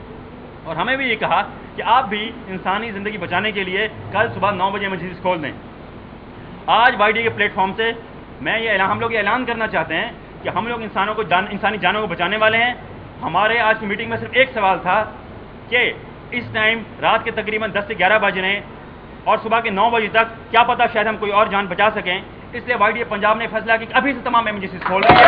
اور ہمیں بھی یہ کہا کہ آپ بھی انسانی زندگی بچانے کے لیے کل صبح 9 بجے ایمرجنسی کھول دیں۔ آج YD کے پلیٹ فارم سے ہم لوگ یہ اعلان کرنا چاہتے ہیں کہ ہم لوگ انسانی جانوں کو بچانے والے ہیں۔ ہمارے آج کی میٹنگ میں صرف ایک سوال تھا کہ اس ٹائم رات کے تقریباً 10 سے 11 بج رہے ہیں اور صبح کے 9 بجے تک کیا پتہ شاید ہم کوئی اور جان بچا سکیں، اس لیے YD پنجاب نے فیصلہ کیا کہ ابھی سے تمام ایمرجنسیز کھول رہی ہے۔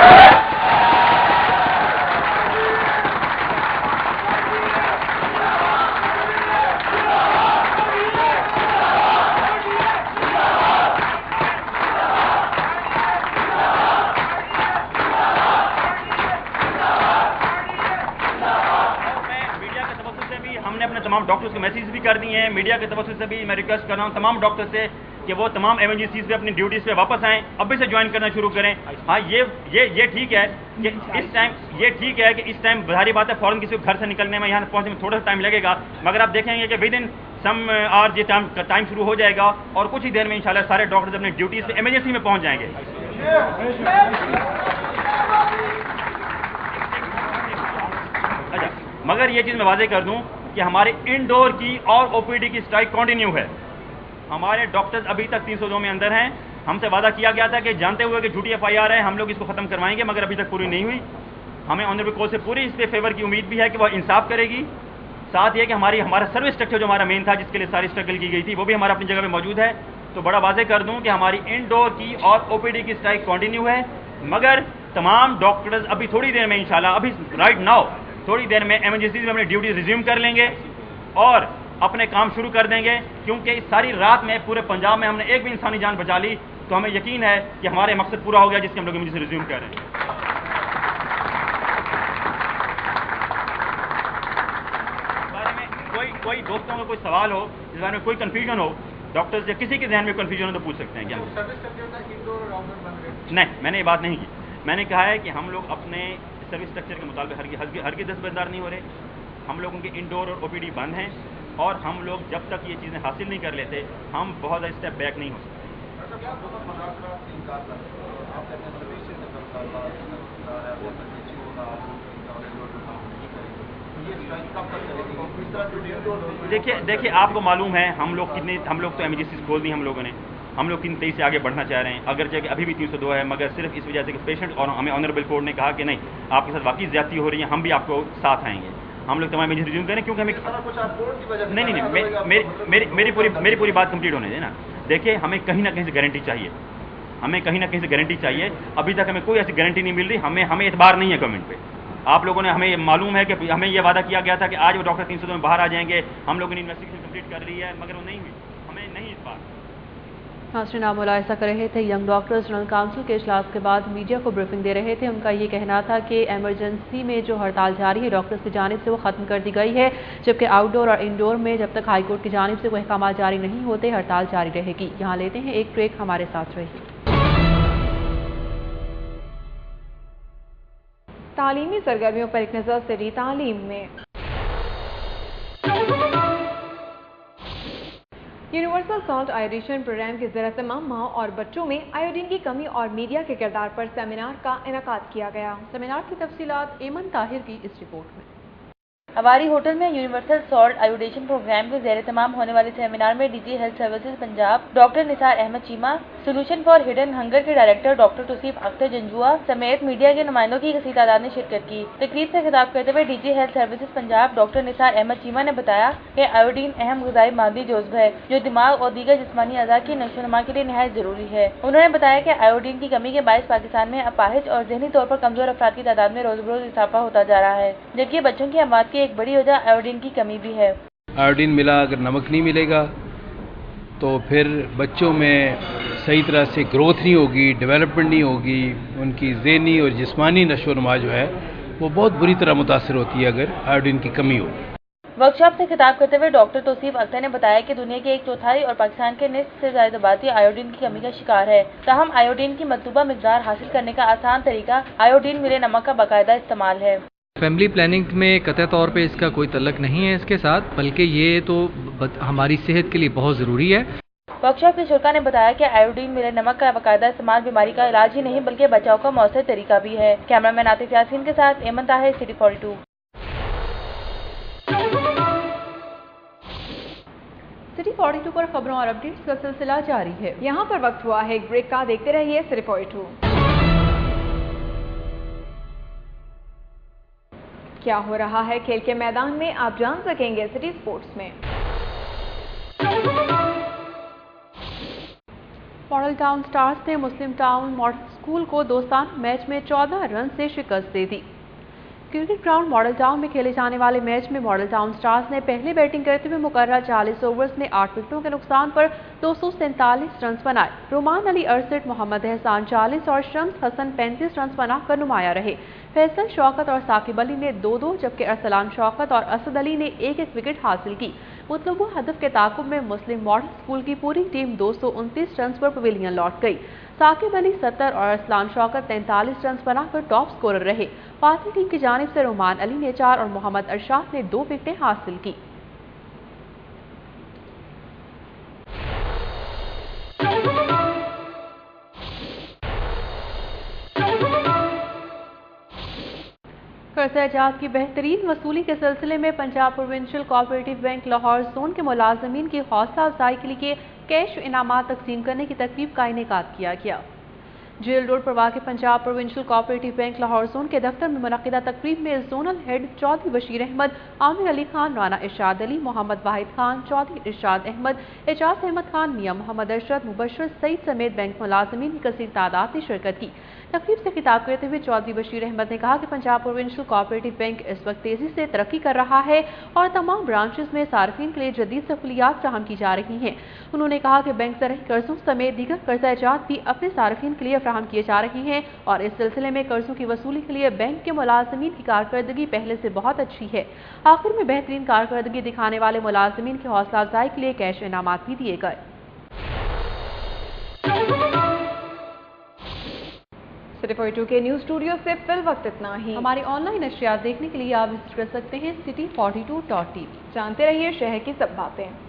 تمام ڈاکٹرز کو میسیج بھی کر دی ہیں، میڈیا کے توسط سے بھی میں ریکویسٹ کر رہا ہوں تمام ڈاکٹر سے کہ وہ تمام ایمرجنسیز پہ اپنی ڈیوٹیز پہ واپس آئیں، ابھی سے جوائن کرنا شروع کریں۔ ہاں یہ ٹھیک ہے کہ اس ٹائم ظاہری بات ہے فوراً کسی کو گھر سے نکلنے میں، یہاں پہنچنے میں تھوڑا سا ٹائم لگے گا، مگر آپ دیکھیں گے کہ ود ان سم آور یہ ٹائم شروع ہو جائے گا اور کچھ ہی دیر میں انشاءاللہ سارے ڈاکٹرز اپنی ڈیوٹیز پہ ایمرجنسی میں پہنچ جائیں گے۔ اچھا، مگر یہ چیز میں واضح کر دوں کہ ہماری انڈور کی اور OPD کی اسٹرائک کنٹینیو ہے۔ ہمارے ڈاکٹرز ابھی تک 302 میں اندر ہیں، ہم سے وعدہ کیا گیا تھا کہ جانتے ہوئے کہ جھوٹی FIR ہے ہم لوگ اس کو ختم کروائیں گے، مگر ابھی تک پوری نہیں ہوئی۔ ہمیں آنریبل کورٹ سے پوری اس پہ فیور کی امید بھی ہے کہ وہ انصاف کرے گی۔ ساتھ یہ کہ ہمارا سروس اسٹرکچر جو ہمارا مین تھا جس کے لیے ساری اسٹرگل کی گئی تھی وہ بھی ہمارا اپنی جگہ پہ موجود ہے۔ تو بڑا واضح کر دوں کہ ہماری انڈور کی اور OPD کی اسٹرائک کنٹینیو ہے، مگر تمام ڈاکٹرز ابھی تھوڑی دیر میں انشاءاللہ ابھی رائٹ ناؤ تھوڑی دیر میں ایمرجنسیز میں اپنی ڈیوٹی ریزیوم کر لیں گے اور اپنے کام شروع کر دیں گے، کیونکہ اس ساری رات میں پورے پنجاب میں ہم نے ایک بھی انسانی جان بچا لی تو ہمیں یقین ہے کہ ہمارے مقصد پورا ہو گیا جس کے ہم لوگ ایمرجنسی ریزیوم کر رہے ہیں۔ اس بارے میں کوئی دوستوں کا کوئی سوال ہو، اس بارے میں کوئی کنفیوژن ہو، ڈاکٹرز یا کسی کے ذہن میں کنفیوژن ہو تو پوچھ سکتے ہیں کیا؟ نہیں، میں نے یہ بات نہیں کی، میں نے کہا ہے کہ ہم لوگ اپنے سروس اسٹرکچر کے مطابق ہر کی دستبردار نہیں ہو رہے، ہم لوگوں کے انڈور اور OPD بند ہیں، اور ہم لوگ جب تک یہ چیزیں حاصل نہیں کر لیتے ہم بہت اسٹیپ بیک نہیں ہو سکتے۔ دیکھیے آپ کو معلوم ہے ہم لوگ تو ایمرجنسیز کھول دی ہم لوگوں نے، ہم لوگ کن تیزی سے آگے بڑھنا چاہ رہے ہیں، اگرچہ کہ ابھی بھی 302 ہے، مگر صرف اس وجہ سے کہ پیشنٹ اور ہمیں آنریبل کورٹ نے کہا کہ نہیں آپ کے ساتھ واقعی زیادتی ہو رہی ہے، ہم بھی آپ کو ساتھ آئیں گے، ہم لوگ تمام ریزیوم کریں کیونکہ ہمیں نہیں میری پوری بات کمپلیٹ ہونے دیں نا۔ دیکھیں ہمیں کہیں نہ کہیں سے گارنٹی چاہیے، ابھی تک ہمیں کوئی ایسی گارنٹی نہیں مل رہی، ہمیں اعتبار نہیں ہے گورنمنٹ پہ۔ آپ لوگوں نے ہمیں معلوم ہے کہ ہمیں یہ وعدہ کیا گیا تھا کہ آج وہ ڈاکٹر 302 میں باہر آ جائیں گے، ہم لوگوں نے انویسٹیگیشن کمپلیٹ کر لی ہے، مگر وہ نہیں ہوئی، ہمیں نہیں اعتبار۔ ناظرین آپ ملاحظہ کر رہے تھے ینگ ڈاکٹرز جنرل کونسل کے اجلاس کے بعد میڈیا کو بریفنگ دے رہے تھے۔ ان کا یہ کہنا تھا کہ ایمرجنسی میں جو ہڑتال جاری ہے ڈاکٹرز کی جانب سے وہ ختم کر دی گئی ہے، جبکہ آؤٹ ڈور اور انڈور میں جب تک ہائی کورٹ کی جانب سے کوئی احکامات جاری نہیں ہوتے ہڑتال جاری رہے گی۔ یہاں لیتے ہیں ایک بریک، ہمارے ساتھ رہیے۔ تعلیمی سرگرمیوں پر ایک نظر سری تعلیم میں یونیورسل سالٹ آیوڈیشن پروگرام کے زیر اہتمام ماں اور بچوں میں آیوڈین کی کمی اور میڈیا کے کردار پر سیمینار کا انعقاد کیا گیا۔ سیمینار کی تفصیلات ایمن طاہر کی اس رپورٹ میں۔ ہماری ہوٹل میں یونیورسل سالٹ آیوڈیشن پروگرام کے زیر اہتمام ہونے والے سیمینار میں DG health services Punjab doctor Nisar Ahmad Cheema, solution for hidden hunger के डायरेक्टर डॉक्टर तौसीफ अख्तर जंजुआ समेत मीडिया के नुमाइंदों की कसीर तादाद ने शिरकत की। तकरीब से खिताब करते हुए DG health services Punjab doctor Nisar Ahmad Cheema ने बताया कि आयोडीन अहम ग़िज़ाई मादी जुज़्व है जो दिमाग और दीगर जिस्मानी अज़ा की नशोनुमा के लिए निहायत ज़रूरी है। उन्होंने बताया कि आयोडीन की कमी के बायस पाकिस्तान में अपाहिज और ज़हनी तौर पर कमज़ोर अफराद की तादाद में रोज़ बरोज़ इजाफा होता जा रहा है, जबकि बच्चों की अमवात की एक बड़ी वजह आयोडीन की कमी भी है। आयोडीन मिला, अगर नमक नहीं मिलेगा तो फिर बच्चों में सही तरह से ग्रोथ नहीं होगी, डेवलपमेंट नहीं होगी, उनकी ज़हनी और जिस्मानी नशोनुमा जो है वो बहुत बुरी तरह मुतासर होती है अगर आयोडीन की कमी हो। वर्कशॉप से खिताब करते हुए डॉक्टर तौसीफ अख्तर ने बताया कि दुनिया के 1/4 और पाकिस्तान के निस्फ से ज़्यादा आबादी आयोडीन की कमी का शिकार है। ताहम आयोडीन की मतलूबा मिकदार हासिल करने का आसान तरीका आयोडीन मिले नमक का बाकायदा इस्तेमाल है। फैमिली प्लानिंग में कतई तौर पे इसका कोई तल्लक नहीं है इसके साथ, बल्कि ये तो हमारी सेहत के लिए बहुत ज़रूरी है। वर्कशॉप के शुरका ने बताया कि आयोडीन मिले नमक का बाकायदा इस्तेमाल बीमारी का इलाज ही नहीं बल्कि बचाव का मौसर तरीका भी है। कैमरामैन आतिफ यासीन के साथ एमन ताहिर, सिटी 42। सिटी 42 पर खबरों और अपडेट्स का सिलसिला जारी है। यहाँ पर वक्त हुआ है एक ब्रेक का, देखते रहिए सिटी 42। क्या हो रहा है खेल के मैदान में, आप जान सकेंगे सिटी स्पोर्ट्स में। मॉडल टाउन स्टार्स ने मुस्लिम टाउन मॉडल स्कूल को दोस्ताना मैच में 14 रन से शिकस्त दे दी। क्रिकेट ग्राउंड मॉडल टाउन में खेले जाने वाले मैच में मॉडल टाउन स्टार्स ने पहले बैटिंग करते हुए मुकर्रर 40 ओवर्स में 8 विकेटों के नुकसान पर 247 रन बनाए। रोमान अली 68, मोहम्मद एहसान 40 और शम्स हसन 35 रन बनाकर नुमाया रहे। फैसल शौकत और साकिब अली ने 2-2 जबकि अरसलान शौकत और असद अली ने 1-1 विकेट हासिल की। मुतलूबा हदफ के ताकुब में मुस्लिम मॉडल स्कूल की पूरी टीम 229 रन पर पवेलियन लौट गई। साकिब अली 70 और अरसलान शौकत 43 रन बनाकर टॉप स्कोरर रहे। फातह टीम की जानिब से रोमान अली ने 4 और मोहम्मद अरशाद ने 2 विकेटें हासिल की। कर्ज़-ए-जात की बेहतरीन वसूली के सिलसिले में Punjab provincial cooperative bank Lahore zone के मुलाजमीन की हौसला अफजाई के लिए कैश इनामात तकसीम करने की तकरीब का इनेकाद किया गया। जेल रोड पर वाक़ Punjab provincial cooperative bank Lahore zone के दफ्तर में मुनक़िदा तकरीब में जोनल हेड चौधरी बशीर अहमद, आमिर अली खान, राना इरशाद अली, मोहम्मद वाहिद खान, चौधरी इरशाद अहमद, एजाज अहमद खान, मियां मोहम्मद अरशद, मुबशर सईद समेत बैंक मुलाजमीन की कसीर तादाद ने शिरकत की। तकरीब से खिताब करते हुए चौधरी बशीर अहमद ने कहा कि पंजाब प्रोविंशियल कोऑपरेटिव बैंक इस वक्त तेजी से तरक्की कर रहा है और तमाम ब्रांचेस में सार्फिन के लिए जदीद सहूलियात फराहम की जा रही हैं। उन्होंने कहा कि बैंक ज़रई कर्जों समेत दीगर कर्ज़-ए-जात भी अपने सार्फिन के लिए फराहम किए जा रही हैं और इस सिलसिले में कर्जों की वसूली के लिए बैंक के मुलाजमीन की कारकर्दगी पहले से बहुत अच्छी है। आखिर में बेहतरीन कारकर्दगी दिखाने वाले मुलाजमीन की हौसला अफजाई के लिए कैश इनामात भी दिए गए। सिटी 42 के न्यूज स्टूडियो से फिल वक्त इतना ही। हमारी ऑनलाइन नशरियात देखने के लिए आप विजिट कर सकते हैं city42.tv। जानते रहिए शहर की सब बातें।